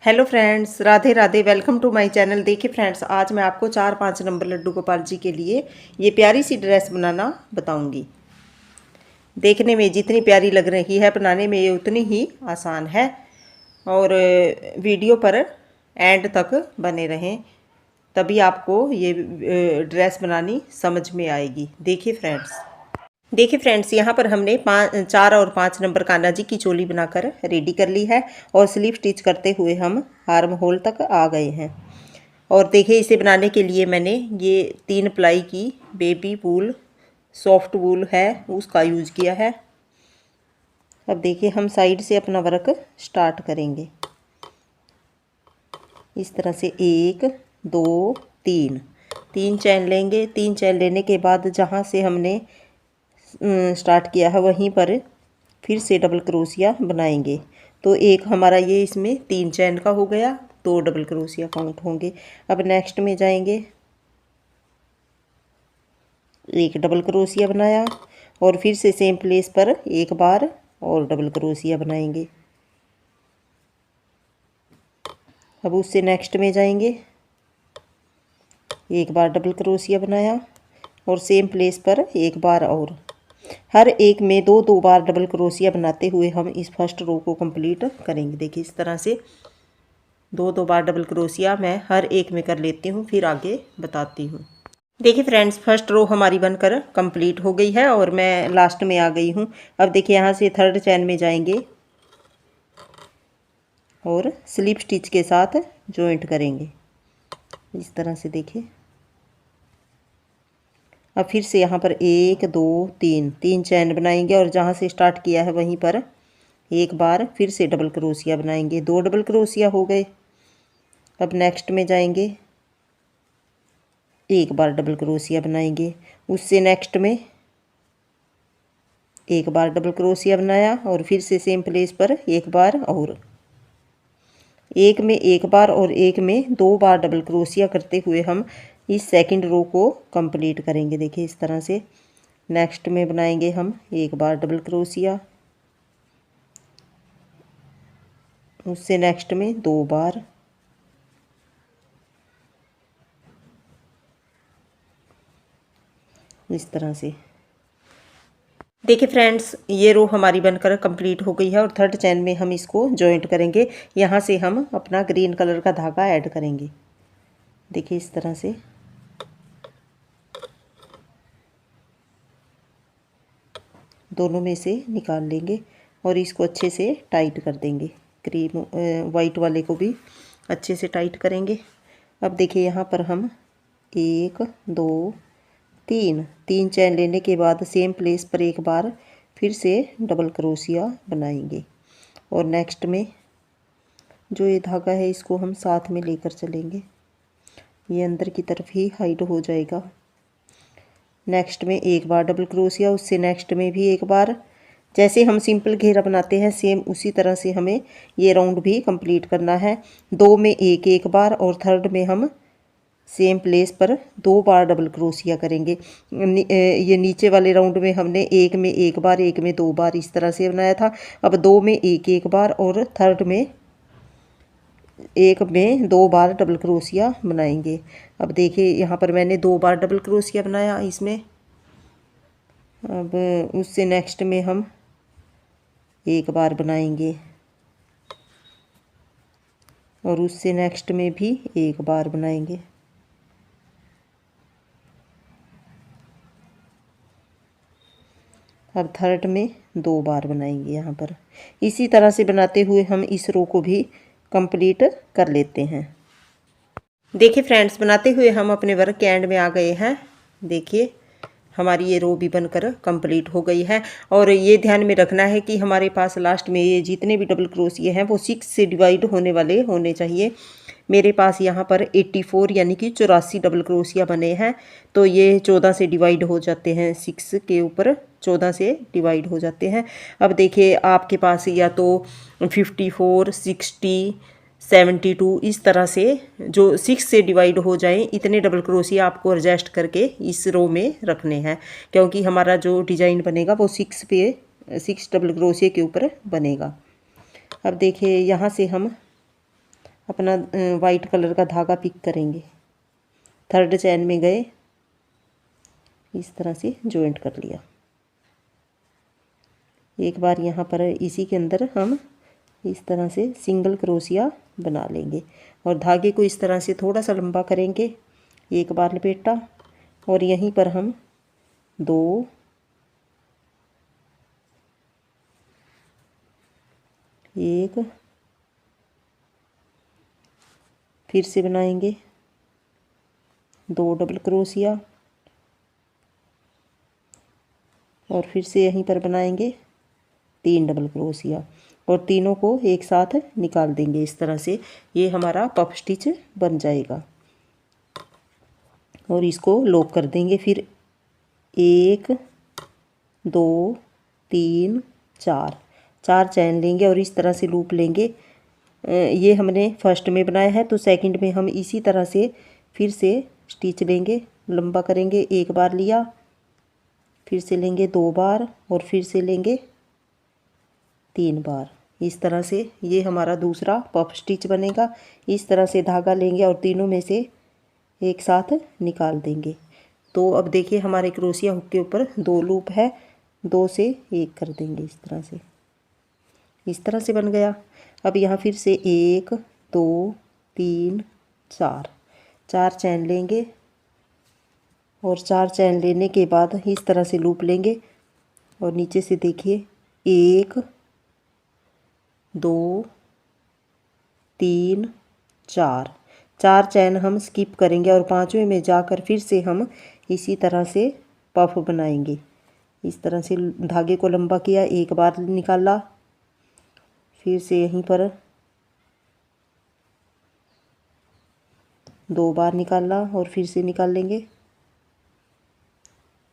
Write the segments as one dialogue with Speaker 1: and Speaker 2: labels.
Speaker 1: Hello friends, Radhe Radhe. Welcome to my channel. देखिए friends, आज मैं आपको 4-5 नंबर लड्डू गोपाल जी के लिए ये प्यारी सी ड्रेस बनाना बताऊंगी। देखने में जितनी प्यारी लग रही है, बनाने में ये उतनी ही आसान है। और वीडियो पर एंड तक बने रहें, तभी आपको ये ड्रेस बनानी समझ में आएगी। देखिए फ्रेंड्स, यहाँ पर हमने 4 और 5 नंबर कान्हा जी की चोली बनाकर रेडी कर ली है और स्लीव स्टिच करते हुए हम आर्म होल तक आ गए हैं। और देखिए, इसे बनाने के लिए मैंने ये 3 प्लाई की बेबी वूल, सॉफ्ट वूल है, उसका यूज किया है। अब देखिए, हम साइड से अपना वर्क स्टार्ट करेंगे। इस तरह से 1 2 3 चैन लेंगे। 3 चैन लेने के बाद जहाँ से हमने स्टार्ट किया है वहीं पर फिर से डबल क्रोशिया बनाएंगे। तो एक हमारा ये इसमें 3 चैन का हो गया, 2 डबल क्रोशिया काउंट होंगे। अब नेक्स्ट में जाएंगे, 1 डबल क्रोशिया बनाया और फिर से सेम प्लेस पर एक बार और डबल क्रोशिया बनाएंगे। अब उससे नेक्स्ट में जाएंगे, एक बार डबल क्रोशिया बनाया और सेम प्लेस पर एक बार और। हर एक में 2-2 बार डबल क्रोशिया बनाते हुए हम इस फर्स्ट रो को कंप्लीट करेंगे। देखिए, इस तरह से 2-2 बार डबल क्रोशिया मैं हर एक में कर लेती हूँ, फिर आगे बताती हूँ। देखिए फ्रेंड्स, फर्स्ट रो हमारी बनकर कंप्लीट हो गई है और मैं लास्ट में आ गई हूँ। अब देखिए, यहाँ से थर्ड चैन में जाएंगे और स्लिप स्टिच के साथ जॉइंट करेंगे। इस तरह से देखिए, अब फिर से यहाँ पर 1 2 3 चैन बनाएंगे और जहाँ से स्टार्ट किया है वहीं पर एक बार फिर से डबल क्रोशिया बनाएंगे। 2 डबल क्रोशिया हो गए। अब नेक्स्ट में जाएंगे, एक बार डबल क्रोशिया बनाएंगे। उससे नेक्स्ट में एक बार डबल क्रोशिया बनाया और फिर से सेम प्लेस पर एक बार और। एक में एक बार और एक में 2 बार डबल क्रोशिया करते हुए हम इस सेकंड रो को कंप्लीट करेंगे। देखिए, इस तरह से नेक्स्ट में बनाएंगे हम एक बार डबल क्रोशिया, उससे नेक्स्ट में 2 बार, इस तरह से। देखिए फ्रेंड्स, ये रो हमारी बनकर कंप्लीट हो गई है और थर्ड चैन में हम इसको जॉइंट करेंगे। यहाँ से हम अपना ग्रीन कलर का धागा ऐड करेंगे। देखिए, इस तरह से दोनों में से निकाल लेंगे और इसको अच्छे से टाइट कर देंगे। क्रीम वाइट वाले को भी अच्छे से टाइट करेंगे। अब देखिए, यहाँ पर हम 1 2 3 चैन लेने के बाद सेम प्लेस पर एक बार फिर से डबल क्रोशिया बनाएंगे और नेक्स्ट में जो ये धागा है इसको हम साथ में लेकर चलेंगे। ये अंदर की तरफ ही हाइड हो जाएगा। नेक्स्ट में एक बार डबल क्रोशिया, उससे नेक्स्ट में भी एक बार। जैसे हम सिंपल घेरा बनाते हैं सेम उसी तरह से हमें ये राउंड भी कंप्लीट करना है। 2 में एक बार और थर्ड में हम सेम प्लेस पर 2 बार डबल क्रोशिया करेंगे। ये नीचे वाले राउंड में हमने एक में एक बार, एक में 2 बार इस तरह से बनाया था। अब 2 में एक बार और थर्ड में एक में 2 बार डबल क्रोशिया बनाएंगे। अब देखिए, यहाँ पर मैंने 2 बार डबल क्रोशिया बनाया इसमें। अब उससे नेक्स्ट में हम एक बार बनाएंगे और उससे नेक्स्ट में भी एक बार बनाएंगे। अब थर्ड में 2 बार बनाएंगे यहाँ पर। इसी तरह से बनाते हुए हम इस रो को भी कंप्लीट कर लेते हैं। देखिए फ्रेंड्स, बनाते हुए हम अपने वर्क के एंड में आ गए हैं। देखिए, हमारी ये रो भी बनकर कंप्लीट हो गई है और ये ध्यान में रखना है कि हमारे पास लास्ट में ये जितने भी डबल क्रोशिया हैं वो 6 से डिवाइड होने वाले होने चाहिए। मेरे पास यहाँ पर 84 यानी कि 84 डबल क्रोशिया बने हैं, तो ये 14 से डिवाइड हो जाते हैं। 6 के ऊपर 14 से डिवाइड हो जाते हैं। अब देखिए, आपके पास या तो 54 60 72 इस तरह से जो 6 से डिवाइड हो जाए इतने डबल क्रोशिया आपको एडजस्ट करके इस रो में रखने हैं, क्योंकि हमारा जो डिज़ाइन बनेगा वो 6 डबल क्रोशिया के ऊपर बनेगा। अब देखिए, यहाँ से हम अपना वाइट कलर का धागा पिक करेंगे, थर्ड चैन में गए, इस तरह से जॉइंट कर लिया। एक बार यहाँ पर इसी के अंदर हम इस तरह से सिंगल क्रोशिया बना लेंगे और धागे को इस तरह से थोड़ा सा लंबा करेंगे, एक बार लपेटा और यहीं पर हम 2 1 फिर से बनाएंगे 2 डबल क्रोशिया और फिर से यहीं पर बनाएंगे 3 डबल क्रोशिया और तीनों को एक साथ निकाल देंगे इस तरह से। ये हमारा पफ स्टिच बन जाएगा और इसको लॉक कर देंगे। फिर 1 2 3 4 चैन लेंगे और इस तरह से लूप लेंगे। ये हमने फर्स्ट में बनाया है तो सेकंड में हम इसी तरह से फिर से स्टिच लेंगे, लंबा करेंगे, एक बार लिया, फिर से लेंगे 2 बार और फिर से लेंगे 3 बार। इस तरह से ये हमारा दूसरा पफ स्टिच बनेगा। इस तरह से धागा लेंगे और तीनों में से एक साथ निकाल देंगे। तो अब देखिए हमारे क्रोशिया हुक के ऊपर 2 लूप है, 2 से 1 कर देंगे इस तरह से। इस तरह से बन गया। अब यहाँ फिर से 1 2 3 4 चैन लेंगे और 4 चैन लेने के बाद इस तरह से लूप लेंगे और नीचे से देखिए 1 2 3 4 चैन हम स्किप करेंगे और 5वें में जाकर फिर से हम इसी तरह से पफ बनाएंगे। इस तरह से धागे को लंबा किया, एक बार निकाला, फिर से यहीं पर 2 बार निकाला और फिर से निकाल लेंगे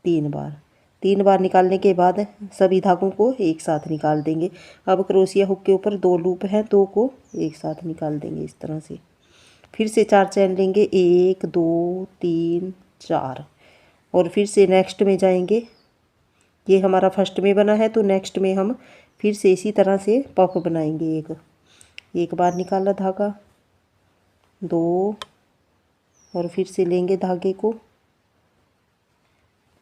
Speaker 1: 3 बार निकालने के बाद सभी धागों को एक साथ निकाल देंगे। अब क्रोशिया हुक के ऊपर 2 लूप हैं, 2 को एक साथ निकाल देंगे इस तरह से। फिर से 4 चैन लेंगे, 1 2 3 4 और फिर से नेक्स्ट में जाएंगे। ये हमारा फर्स्ट में बना है तो नेक्स्ट में हम फिर से इसी तरह से पफ बनाएंगे। एक बार निकाला धागा, 2 और फिर से लेंगे धागे को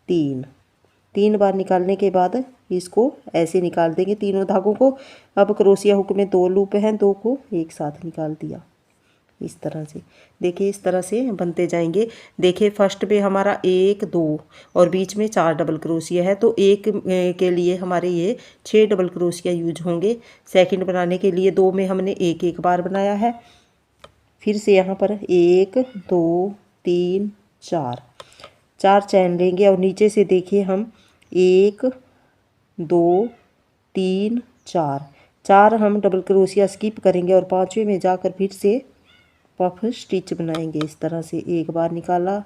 Speaker 1: 3 बार निकालने के बाद इसको ऐसे निकाल देंगे तीनों धागों को। अब क्रोशिया हुक में 2 लूप हैं, 2 को एक साथ निकाल दिया इस तरह से। देखिए इस तरह से बनते जाएंगे। देखिए फर्स्ट पे हमारा 1 2 और बीच में 4 डबल क्रोशिया है तो एक के लिए हमारे ये 6 डबल क्रोशिया यूज होंगे। सेकंड बनाने के लिए 2 में हमने एक बार बनाया है। फिर से यहाँ पर 1 2 3 4 चैन लेंगे और नीचे से देखिए हम 1 2 3 4 हम डबल क्रोशिया स्किप करेंगे और 5वें में जाकर फिर से पफ स्टिच बनाएंगे इस तरह से। एक बार निकाला,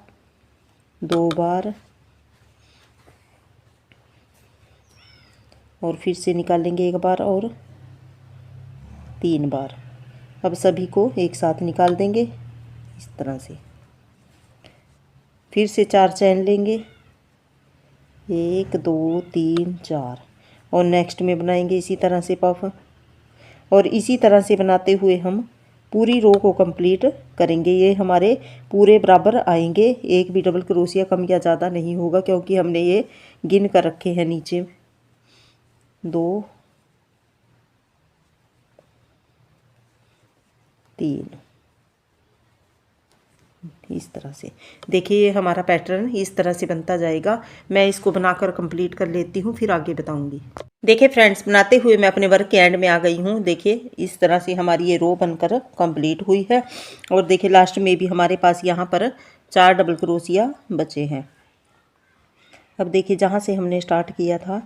Speaker 1: 2 बार और फिर से निकालेंगे एक बार और 3 बार। अब सभी को एक साथ निकाल देंगे इस तरह से। फिर से 4 चैन लेंगे, 1 2 3 4 और नेक्स्ट में बनाएंगे इसी तरह से पफ। और इसी तरह से बनाते हुए हम पूरी रो को कंप्लीट करेंगे। ये हमारे पूरे बराबर आएंगे, एक भी डबल क्रोशिया कम या ज़्यादा नहीं होगा क्योंकि हमने ये गिन कर रखे हैं नीचे 2 3 इस तरह से। देखिए ये हमारा पैटर्न इस तरह से बनता जाएगा। मैं इसको बनाकर कंप्लीट कर लेती हूँ, फिर आगे बताऊँगी। देखिए फ्रेंड्स, बनाते हुए मैं अपने वर्क के एंड में आ गई हूँ। देखिए इस तरह से हमारी ये रो बनकर कंप्लीट हुई है और देखिए लास्ट में भी हमारे पास यहाँ पर 4 डबल क्रोशिया बचे हैं। अब देखिए जहाँ से हमने स्टार्ट किया था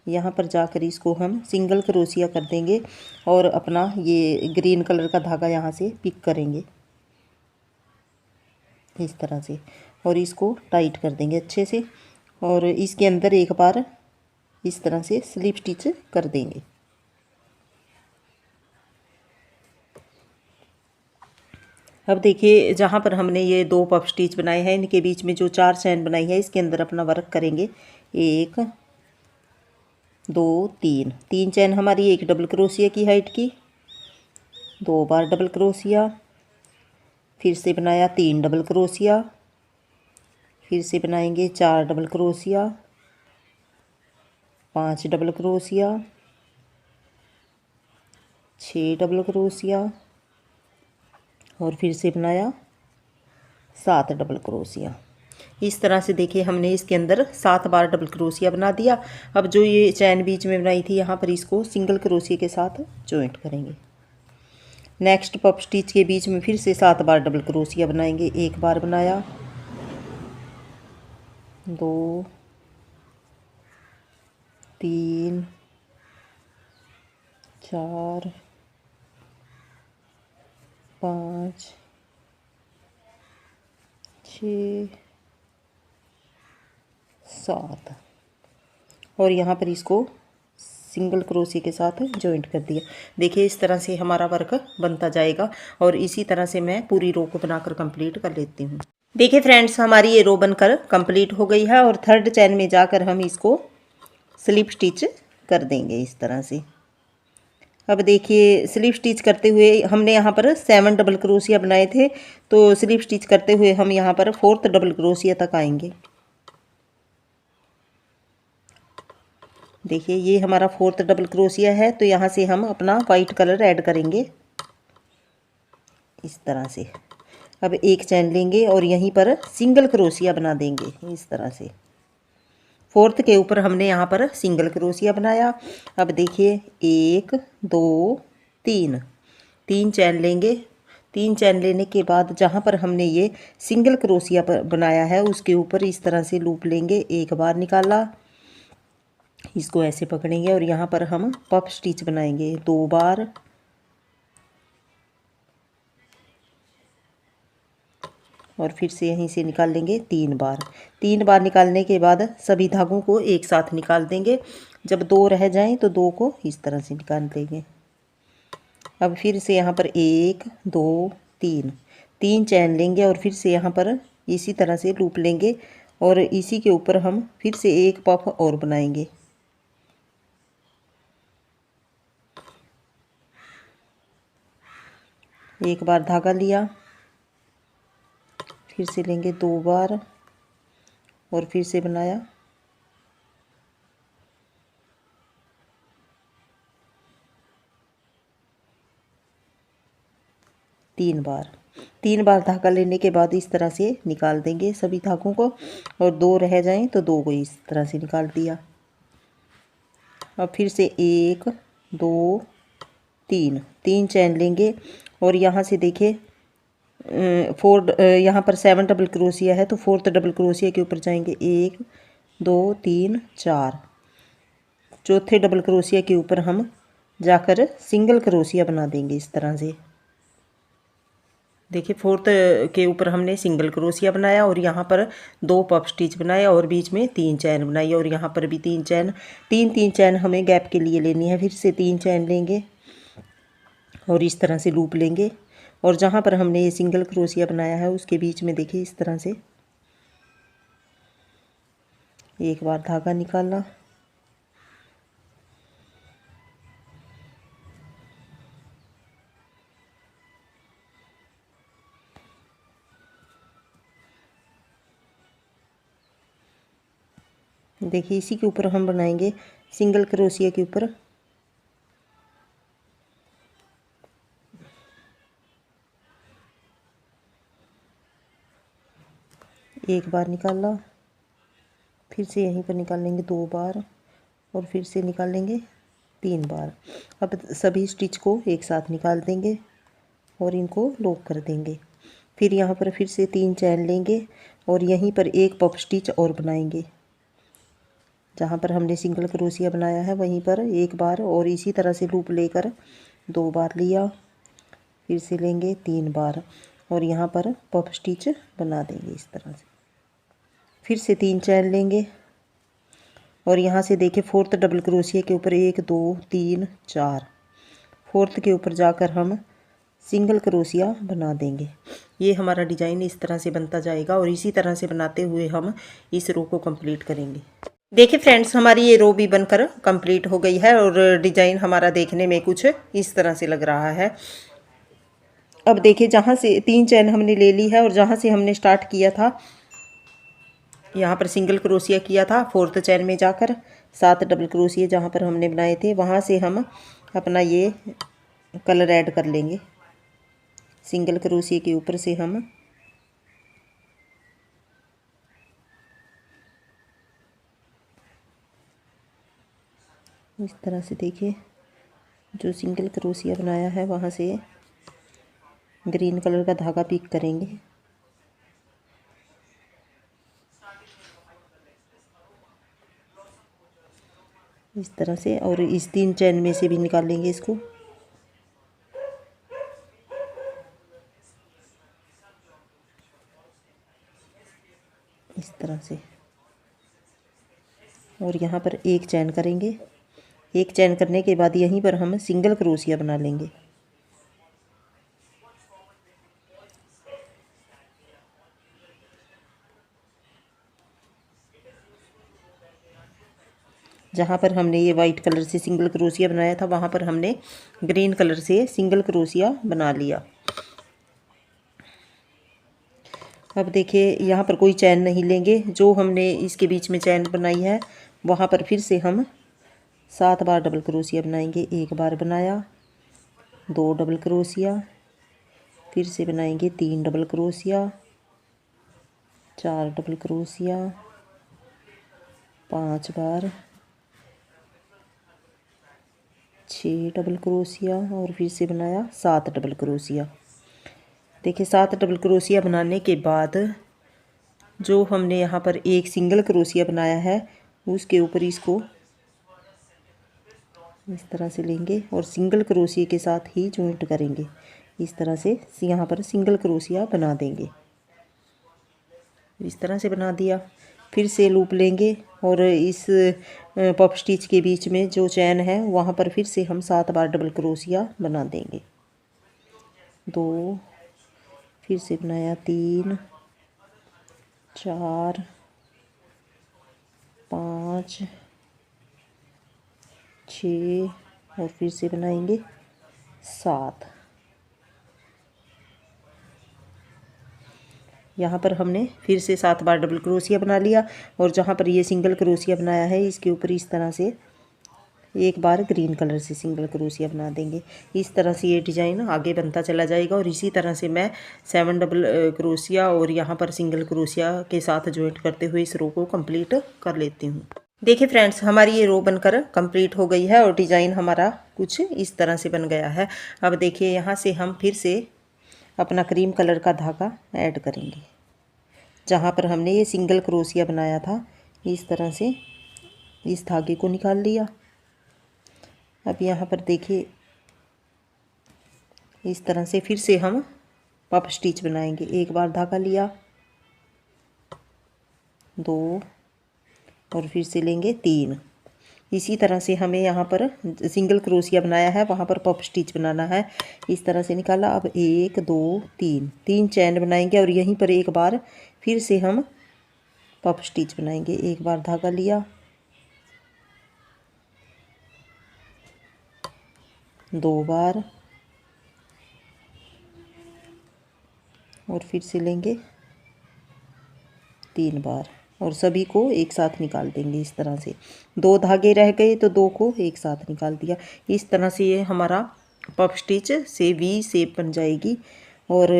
Speaker 1: यहाँ पर जाकर इसको हम सिंगल क्रोशिया कर देंगे और अपना ये ग्रीन कलर का धागा यहाँ से पिक करेंगे इस तरह से और इसको टाइट कर देंगे अच्छे से और इसके अंदर एक बार इस तरह से स्लिप स्टिच कर देंगे। अब देखिए जहाँ पर हमने ये 2 पफ स्टिच बनाए हैं इनके बीच में जो 4 चैन बनाई है इसके अंदर अपना वर्क करेंगे। 1 2 3 चैन हमारी एक डबल क्रोशिया की हाइट की 2 बार डबल क्रोशिया, फिर से बनाया 3 डबल क्रोशिया, फिर से बनाएंगे 4 double crochet, 5 double crochet, 6 double crochet और फिर से बनाया 7 डबल क्रोशिया। इस तरह से देखिए हमने इसके अंदर 7 बार डबल क्रोशिया बना दिया। अब जो ये चैन बीच में बनाई थी यहाँ पर इसको सिंगल क्रोशिया के साथ जॉइंट करेंगे। नेक्स्ट पफ स्टिच के बीच में फिर से 7 बार डबल क्रोशिया बनाएंगे। 1 बार बनाया, 2 3 4 5 6 7 और यहाँ पर इसको सिंगल क्रोशिया के साथ जॉइंट कर दिया। देखिए इस तरह से हमारा वर्क बनता जाएगा और इसी तरह से मैं पूरी रो को बनाकर कंप्लीट कर लेती हूँ। देखिए फ्रेंड्स हमारी ये रो बनकर कंप्लीट हो गई है और थर्ड चैन में जाकर हम इसको स्लिप स्टिच कर देंगे इस तरह से। अब देखिए स्लिप स्टिच करते हुए हमने यहाँ पर 7 डबल क्रोशिया बनाए थे, तो स्लिप स्टिच करते हुए हम यहाँ पर 4th डबल क्रोशिया तक आएंगे। देखिए ये हमारा 4th डबल क्रोशिया है, तो यहाँ से हम अपना वाइट कलर ऐड करेंगे इस तरह से। अब एक चैन लेंगे और यहीं पर सिंगल क्रोशिया बना देंगे इस तरह से। 4th के ऊपर हमने यहाँ पर सिंगल क्रोशिया बनाया। अब देखिए 1 2 3 चैन लेंगे। 3 चैन लेने के बाद जहाँ पर हमने ये सिंगल क्रोशिया बनाया है उसके ऊपर इस तरह से लूप लेंगे। 1 बार निकाला, इसको ऐसे पकड़ेंगे और यहाँ पर हम पफ स्टिच बनाएंगे 2 बार, और फिर से यहीं से निकाल लेंगे 3 बार। 3 बार निकालने के बाद सभी धागों को एक साथ निकाल देंगे। जब 2 रह जाएं तो 2 को इस तरह से निकाल देंगे। अब फिर से यहाँ पर 1 2 3 चैन लेंगे और फिर से यहाँ पर इसी तरह से लूप लेंगे और इसी के ऊपर हम फिर से एक पफ और बनाएंगे। एक बार धागा लिया, फिर से लेंगे 2 बार और फिर से बनाया 3 बार। 3 बार धागा लेने के बाद इस तरह से निकाल देंगे सभी धागों को, और 2 रह जाएं तो 2 को इस तरह से निकाल दिया। अब फिर से 1 2 3 चैन लेंगे और यहाँ से देखिए यहाँ पर 7 डबल क्रोशिया है, तो 4th डबल क्रोशिया के ऊपर जाएंगे 1 2 3 4। चौथे डबल क्रोशिया के ऊपर हम जाकर सिंगल क्रोशिया बना देंगे इस तरह से। देखिए 4th के ऊपर हमने सिंगल क्रोशिया बनाया और यहाँ पर 2 पफ स्टिच बनाया और बीच में 3 चैन बनाई और यहाँ पर भी 3 चैन, 3 चैन हमें गैप के लिए लेनी है। फिर से 3 चैन लेंगे और इस तरह से लूप लेंगे और जहाँ पर हमने ये सिंगल क्रोशिया बनाया है उसके बीच में देखिए इस तरह से एक बार धागा निकालना, देखिए इसी के ऊपर हम बनाएंगे सिंगल क्रोशिया के ऊपर एक बार निकाला, फिर से यहीं पर निकाल लेंगे 2 बार और फिर से निकाल लेंगे 3 बार। अब सभी स्टिच को एक साथ निकाल देंगे और इनको लॉक कर देंगे। फिर यहाँ पर फिर से 3 चैन लेंगे और यहीं पर एक पफ स्टिच और बनाएंगे। जहाँ पर हमने सिंगल क्रोशिया बनाया है वहीं पर एक बार और इसी तरह से लूप लेकर 2 बार लिया, फिर से लेंगे 3 बार और यहाँ पर पफ स्टिच बना देंगे इस तरह से। फिर से 3 चैन लेंगे और यहाँ से देखिए 4th डबल क्रोशिया के ऊपर 1 2 3 4, 4th के ऊपर जाकर हम सिंगल क्रोशिया बना देंगे। ये हमारा डिज़ाइन इस तरह से बनता जाएगा और इसी तरह से बनाते हुए हम इस रो को कंप्लीट करेंगे। देखिए फ्रेंड्स हमारी ये रो भी बनकर कंप्लीट हो गई है और डिज़ाइन हमारा देखने में कुछ इस तरह से लग रहा है। अब देखिए जहाँ से 3 चैन हमने ले ली है और जहाँ से हमने स्टार्ट किया था यहाँ पर सिंगल क्रोशिया किया था, 4th चैन में जाकर 7 डबल क्रोशिया जहाँ पर हमने बनाए थे वहाँ से हम अपना ये कलर ऐड कर लेंगे। सिंगल क्रोशिया के ऊपर से हम इस तरह से देखिए जो सिंगल क्रोशिया बनाया है वहाँ से ग्रीन कलर का धागा पिक करेंगे। इस तरह से, और इस 3 चैन में से भी निकाल लेंगे इसको। इस तरह से, और यहाँ पर एक चैन करेंगे। एक चैन करने के बाद यहीं पर हम सिंगल क्रोशिया बना लेंगे। जहाँ पर हमने ये वाइट कलर से सिंगल क्रोशिया बनाया था वहाँ पर हमने ग्रीन कलर से सिंगल क्रोशिया बना लिया। अब देखिए यहाँ पर कोई चैन नहीं लेंगे, जो हमने इसके बीच में चैन बनाई है वहाँ पर फिर से हम 7 बार डबल क्रोशिया बनाएंगे। एक बार बनाया, 2 डबल क्रोशिया, फिर से बनाएंगे 3 डबल क्रोशिया, 4 डबल क्रोशिया, 5 बार, 6 डबल क्रोशिया, और फिर से बनाया 7 डबल क्रोशिया। देखिए 7 डबल क्रोशिया बनाने के बाद जो हमने यहाँ पर एक सिंगल क्रोशिया बनाया है उसके ऊपर इसको इस तरह से लेंगे और सिंगल क्रोशिया के साथ ही जॉइंट करेंगे। इस तरह से यहाँ पर सिंगल क्रोशिया बना देंगे। इस तरह से बना दिया। फिर से लूप लेंगे और इस पफ स्टिच के बीच में जो चैन है वहाँ पर फिर से हम 7 बार डबल क्रोशिया बना देंगे। 2, फिर से बनाया 3, 4, 5, 6, और फिर से बनाएंगे 7। यहाँ पर हमने फिर से 7 बार डबल क्रोशिया बना लिया और जहाँ पर ये सिंगल क्रोशिया बनाया है इसके ऊपर इस तरह से एक बार ग्रीन कलर से सिंगल क्रोशिया बना देंगे। इस तरह से ये डिज़ाइन आगे बनता चला जाएगा और इसी तरह से मैं 7 डबल क्रोशिया और यहाँ पर सिंगल क्रोशिया के साथ ज्वाइंट करते हुए इस रो को कंप्लीट कर लेती हूँ। देखिए फ्रेंड्स, हमारी ये रो बनकर कंप्लीट हो गई है और डिज़ाइन हमारा कुछ इस तरह से बन गया है। अब देखिए यहाँ से हम फिर से अपना क्रीम कलर का धागा ऐड करेंगे। जहाँ पर हमने ये सिंगल क्रोशिया बनाया था इस तरह से इस धागे को निकाल लिया। अब यहाँ पर देखिए इस तरह से फिर से हम पफ स्टिच बनाएंगे। एक बार धागा लिया, 2, और फिर से लेंगे 3। इसी तरह से हमें यहाँ पर सिंगल क्रोशिया बनाया है वहाँ पर पफ स्टिच बनाना है। इस तरह से निकाला। अब 1, 2, 3 चैन बनाएंगे और यहीं पर एक बार फिर से हम पफ स्टिच बनाएंगे। एक बार धागा लिया, 2 बार, और फिर से लेंगे 3 बार और सभी को एक साथ निकाल देंगे। इस तरह से 2 धागे रह गए तो 2 को एक साथ निकाल दिया। इस तरह से ये हमारा पफ स्टिच से वी शेप बन जाएगी। और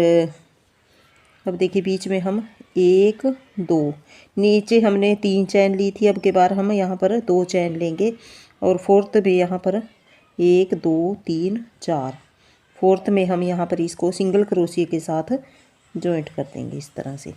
Speaker 1: अब देखिए बीच में हम 1, 2, नीचे हमने 3 चैन ली थी, अब के बार हम यहाँ पर 2 चैन लेंगे और 4th भी यहाँ पर 1, 2, 3, 4, 4th में हम यहाँ पर इसको सिंगल क्रोशिया के साथ जॉइंट कर देंगे। इस तरह से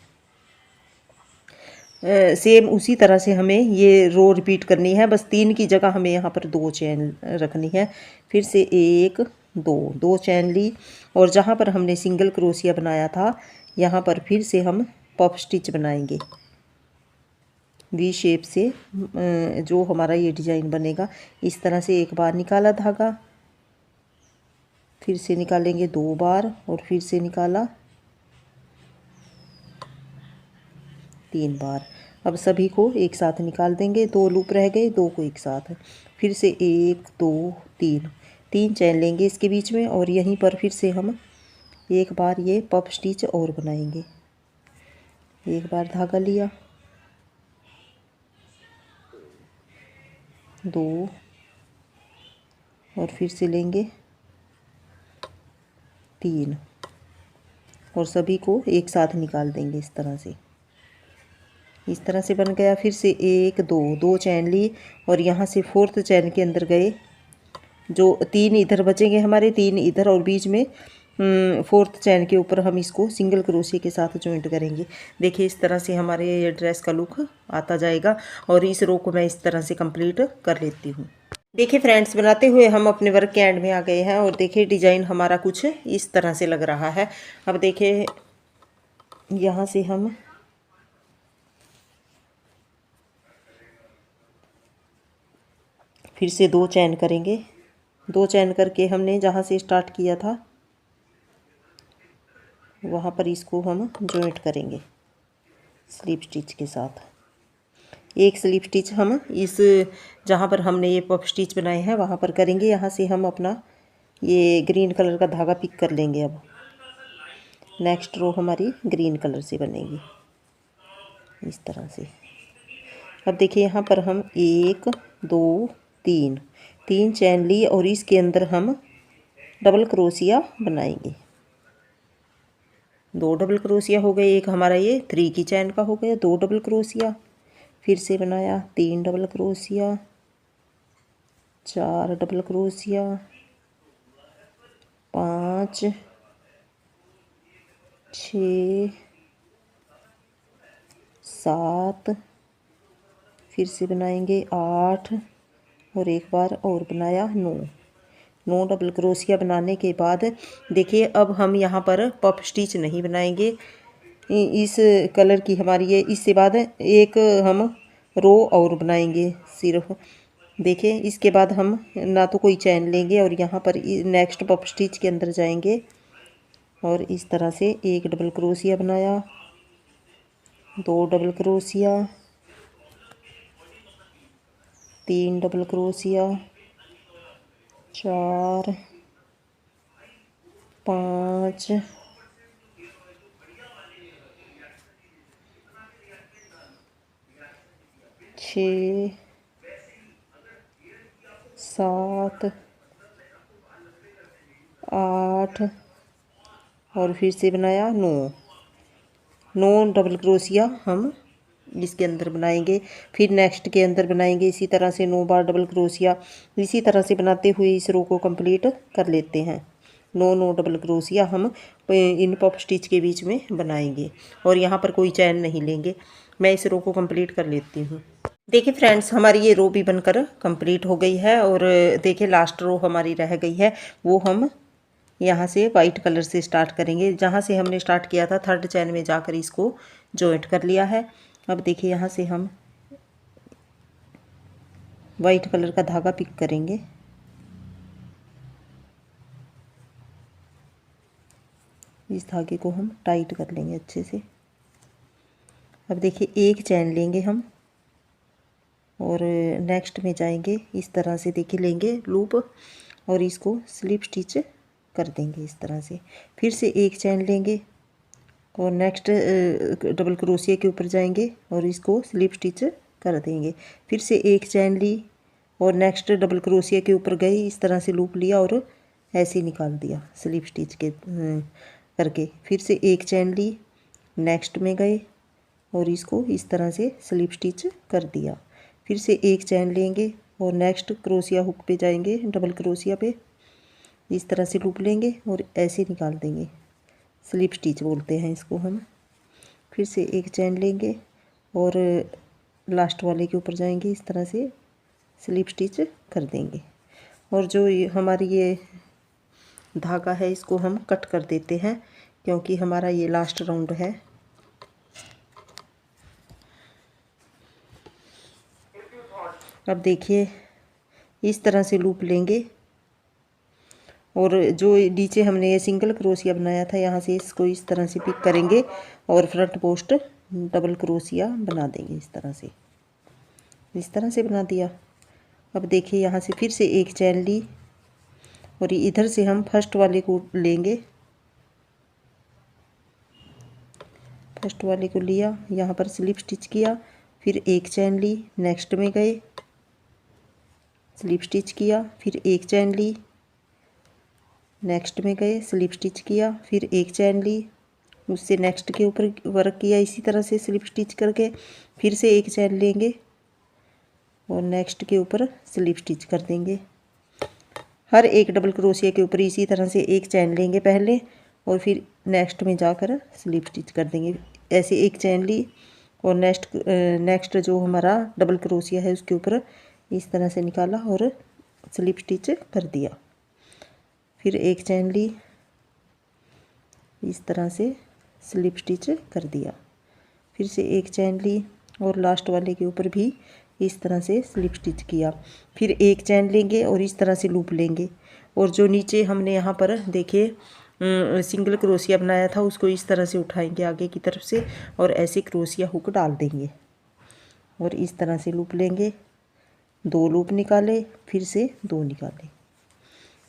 Speaker 1: सेम उसी तरह से हमें ये रो रिपीट करनी है, बस 3 की जगह हमें यहाँ पर 2 चैन रखनी है। फिर से 1, 2 चैन ली और जहाँ पर हमने सिंगल क्रोशिया बनाया था यहाँ पर फिर से हम पफ स्टिच बनाएंगे वी शेप से। जो हमारा ये डिज़ाइन बनेगा इस तरह से एक बार निकाला धागा, फिर से निकालेंगे 2 बार और फिर से निकाला 3 बार। अब सभी को एक साथ निकाल देंगे। 2 लूप रह गए, 2 को एक साथ। फिर से 1, 2, 3 चैन लेंगे इसके बीच में और यहीं पर फिर से हम एक बार ये पफ स्टिच और बनाएंगे। एक बार धागा लिया, 2 और फिर से लेंगे 3 और सभी को एक साथ निकाल देंगे इस तरह से। इस तरह से बन गया। फिर से 1 2 चैन ली और यहाँ से 4th चैन के अंदर गए। जो 3 इधर बचेंगे हमारे, 3 इधर और बीच में 4th चैन के ऊपर हम इसको सिंगल क्रोशिया के साथ जॉइंट करेंगे। देखिए इस तरह से हमारे ये ड्रेस का लुक आता जाएगा और इस रो को मैं इस तरह से कंप्लीट कर लेती हूँ। देखिए फ्रेंड्स, बनाते हुए हम अपने वर्क के एंड में आ गए हैं और देखिए डिजाइन हमारा कुछ इस तरह से लग रहा है। अब देखिए यहाँ से हम फिर से 2 चैन करेंगे। 2 चैन करके हमने जहाँ से स्टार्ट किया था वहाँ पर इसको हम जॉइंट करेंगे स्लिप स्टिच के साथ। एक स्लिप स्टिच हम इस जहाँ पर हमने ये पफ स्टिच बनाए हैं वहाँ पर करेंगे। यहाँ से हम अपना ये ग्रीन कलर का धागा पिक कर लेंगे। अब नेक्स्ट रो हमारी ग्रीन कलर से बनेगी इस तरह से। अब देखिए यहाँ पर हम 1 2 3 चैन ली और इसके अंदर हम डबल क्रोशिया बनाएंगे। 2 डबल क्रोशिया हो गए। एक हमारा ये 3 की चैन का हो गया, 2 डबल क्रोशिया। फिर से बनाया 3 डबल क्रोशिया, 4 डबल क्रोशिया, 5 6 7, फिर से बनाएंगे 8 और एक बार और बनाया 9 डबल क्रोशिया बनाने के बाद देखिए अब हम यहाँ पर पफ स्टिच नहीं बनाएंगे। इस कलर की हमारी ये इससे बाद एक हम रो और बनाएंगे सिर्फ। देखिए इसके बाद हम ना तो कोई चैन लेंगे और यहाँ पर नेक्स्ट पफ स्टिच के अंदर जाएंगे और इस तरह से 1 डबल क्रोशिया बनाया, 2 डबल क्रोशिया, 3 डबल क्रोशिया, 4 5 6 7 8 और फिर से बनाया 9 डबल क्रोशिया हम इसके अंदर बनाएंगे। फिर नेक्स्ट के अंदर बनाएंगे इसी तरह से 9 बार डबल क्रोशिया। इसी तरह से बनाते हुए इस रो को कंप्लीट कर लेते हैं। 9 डबल क्रोशिया हम इन पफ स्टिच के बीच में बनाएंगे और यहाँ पर कोई चैन नहीं लेंगे। मैं इस रो को कंप्लीट कर लेती हूँ। देखिए फ्रेंड्स, हमारी ये रो भी बनकर कंप्लीट हो गई है और देखिए लास्ट रो हमारी रह गई है। वो हम यहाँ से वाइट कलर से स्टार्ट करेंगे। जहाँ से हमने स्टार्ट किया था 3rd चैन में जाकर इसको जॉइंट कर लिया है। अब देखिए यहाँ से हम वाइट कलर का धागा पिक करेंगे। इस धागे को हम टाइट कर लेंगे अच्छे से। अब देखिए 1 चैन लेंगे हम और नेक्स्ट में जाएंगे इस तरह से। देखिए लेंगे लूप और इसको स्लिप स्टिच कर देंगे इस तरह से। फिर से 1 चैन लेंगे और नेक्स्ट डबल क्रोशिया के ऊपर जाएंगे और इसको स्लिप स्टिच कर देंगे। फिर से 1 चैन ली और नेक्स्ट डबल क्रोशिया के ऊपर गए, इस तरह से लूप लिया और ऐसे निकाल दिया स्लिप स्टिच के करके। फिर से 1 चैन ली, नेक्स्ट में गए और इसको इस तरह से स्लिप स्टिच कर दिया। फिर से 1 चैन लेंगे और नेक्स्ट क्रोशिया हुक पे जाएंगे, डबल क्रोशिया पे इस तरह से लूप लेंगे और ऐसे निकाल देंगे। स्लिप स्टिच बोलते हैं इसको हम। फिर से 1 चैन लेंगे और लास्ट वाले के ऊपर जाएंगे, इस तरह से स्लिप स्टिच कर देंगे। और जो हमारी ये धागा है इसको हम कट कर देते हैं क्योंकि हमारा ये लास्ट राउंड है। अब देखिए इस तरह से लूप लेंगे और जो नीचे हमने ये सिंगल क्रोशिया बनाया था यहाँ से इसको इस तरह से पिक करेंगे और फ्रंट पोस्ट डबल क्रोशिया बना देंगे इस तरह से बना दिया। अब देखिए यहाँ से फिर से 1 चैन ली और इधर से हम फर्स्ट वाले को लेंगे फर्स्ट वाले को लिया, यहाँ पर स्लिप स्टिच किया, फिर एक चैन ली, नेक्स्ट में गए, स्लिप स्टिच किया, फिर एक चैन ली, नेक्स्ट में गए, स्लिप स्टिच किया, फिर एक चैन ली, उससे नेक्स्ट के ऊपर वर्क किया इसी तरह से स्लिप स्टिच करके, फिर से एक चैन लेंगे और नेक्स्ट के ऊपर स्लिप स्टिच कर देंगे। हर एक डबल क्रोशिया के ऊपर इसी तरह से एक चैन लेंगे पहले और फिर नेक्स्ट में जाकर स्लिप स्टिच कर देंगे। ऐसे एक चैन ली और नेक्स्ट जो हमारा डबल क्रोशिया है उसके ऊपर इस तरह से निकाला और स्लिप स्टिच कर दिया। फिर एक चैन ली, इस तरह से स्लिप स्टिच कर दिया, फिर से एक चैन ली और लास्ट वाले के ऊपर भी इस तरह से स्लिप स्टिच किया। फिर एक चैन लेंगे और इस तरह से लूप लेंगे और जो नीचे हमने यहाँ पर देखिए सिंगल क्रोशिया बनाया था उसको इस तरह से उठाएंगे आगे की तरफ से और ऐसे क्रोशिया हुक डाल देंगे और इस तरह से लूप लेंगे। 2 लूप निकाले, फिर से 2 निकाले।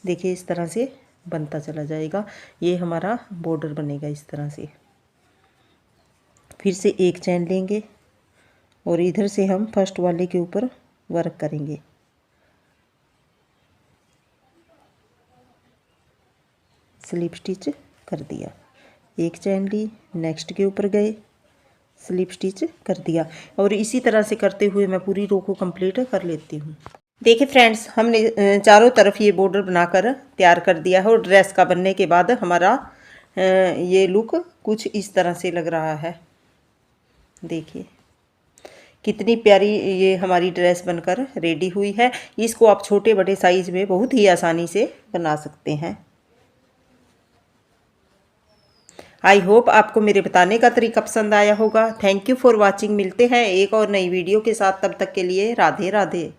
Speaker 1: देखिए इस तरह से बनता चला जाएगा, ये हमारा बॉर्डर बनेगा इस तरह से। फिर से एक चैन लेंगे और इधर से हम फर्स्ट वाले के ऊपर वर्क करेंगे। स्लिप स्टिच कर दिया, एक चैन ली, नेक्स्ट के ऊपर गए, स्लिप स्टिच कर दिया और इसी तरह से करते हुए मैं पूरी रो को कंप्लीट कर लेती हूँ। देखिए फ्रेंड्स, हमने चारों तरफ ये बॉर्डर बनाकर तैयार कर दिया है और ड्रेस का बनने के बाद हमारा ये लुक कुछ इस तरह से लग रहा है। देखिए कितनी प्यारी ये हमारी ड्रेस बनकर रेडी हुई है। इसको आप छोटे बड़े साइज़ में बहुत ही आसानी से बना सकते हैं। आई होप आपको मेरे बताने का तरीका पसंद आया होगा। Thank you for watching. मिलते हैं एक और नई वीडियो के साथ, तब तक के लिए राधे राधे।